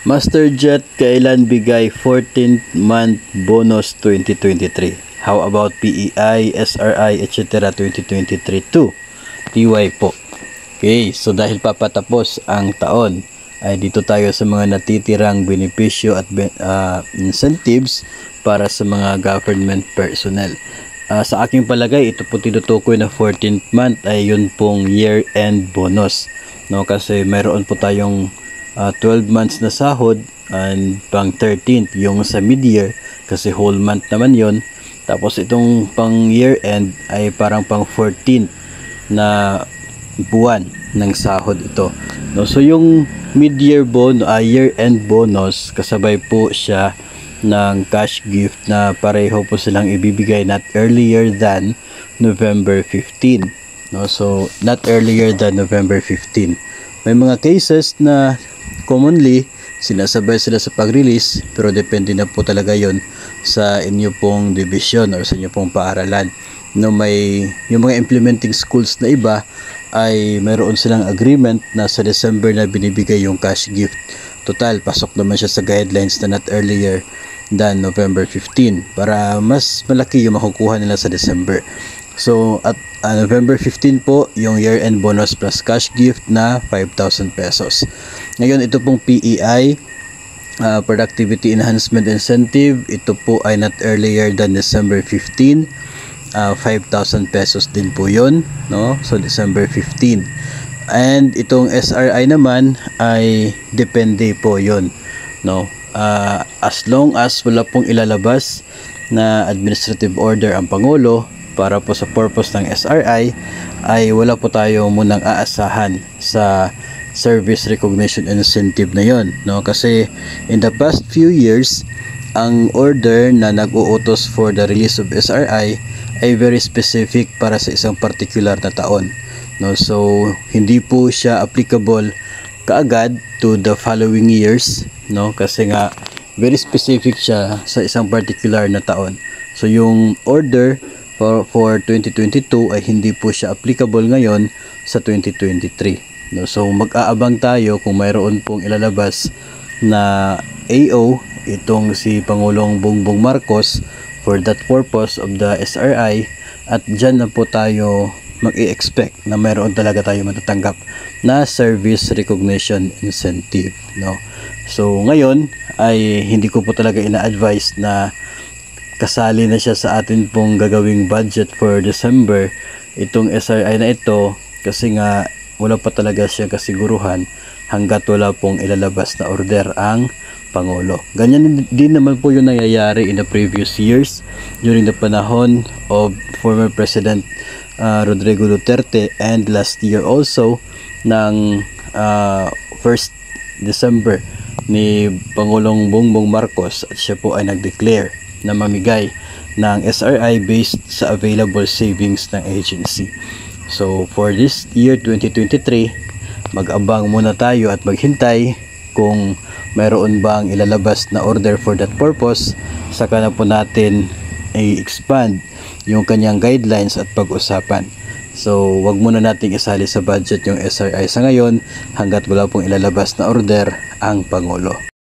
MasterJet kailan bigay 14th month bonus 2023? How about PEI, SRI, etc. 2023 too? TY po. Okay, so dahil papatapos ang taon, ay dito tayo sa mga natitirang benepisyo at incentives para sa mga government personnel. Sa aking palagay, ito po tinutukoy na 14th month ay yun pong year-end bonus. No, kasi mayroon po tayong 12 months na sahod and pang 13th yung sa mid-year kasi whole month naman yon. Tapos itong pang year-end ay parang pang 14th na buwan ng sahod ito. No, so yung mid-year year-end bonus kasabay po siya ng cash gift na pareho po silang ibibigay not earlier than November 15. No, so not earlier than November 15. May mga cases na commonly sinasabay sila sa pag-release pero depende na po talaga yon sa inyo pong division or sa inyo pong paaralan. No, may yung mga implementing schools na iba ay mayroon silang agreement na sa December na binibigay yung cash gift. Total, pasok naman siya sa guidelines na not earlier than November 15 para mas malaki yung makukuha nila sa December. So at November 15 po yung year-end bonus plus cash gift na 5,000 pesos. Ngayon ito pong PEI, Productivity Enhancement Incentive, ito po ay not earlier than December 15. 5,000 pesos din po yun, no? So December 15. And itong SRI naman ay depende po yun, no? As long as wala pong ilalabas na administrative order ang Pangulo para po sa purpose ng SRI, ay wala po tayo munang aasahan sa service recognition incentive na yon, no? Kasi in the past few years ang order na nag-uutos for the release of SRI ay very specific para sa isang particular na taon, no? So hindi po siya applicable kaagad to the following years, no? Kasi nga very specific siya sa isang particular na taon. So yung order for 2022 ay hindi po siya applicable ngayon sa 2023, no? So mag-aabang tayo kung mayroon pong ilalabas na AO itong si Pangulong Bongbong Marcos for that purpose of the SRI, at dyan na po tayo mag-i-expect na mayroon talaga tayo matatanggap na service recognition incentive, no? So ngayon ay hindi ko po talaga ina-advise na kasali na siya sa atin pong gagawing budget for December itong SRI na ito, kasi nga wala pa talaga siyang kasiguruhan hanggat wala pong ilalabas na order ang Pangulo. Ganyan din naman po yung nangyayari in the previous years during the panahon of former President Rodrigo Duterte, and last year also ng 1st December ni Pangulong Bongbong Marcos, at siya po ay nag-declare na mamigay ng SRI based sa available savings ng agency. So for this year 2023, mag-abang muna tayo at maghintay kung mayroon bang ilalabas na order for that purpose. Saka na po natin i-expand yung kanyang guidelines at pag-usapan. So wag muna nating isali sa budget yung SRI sa ngayon hanggat wala pong ilalabas na order ang Pangulo.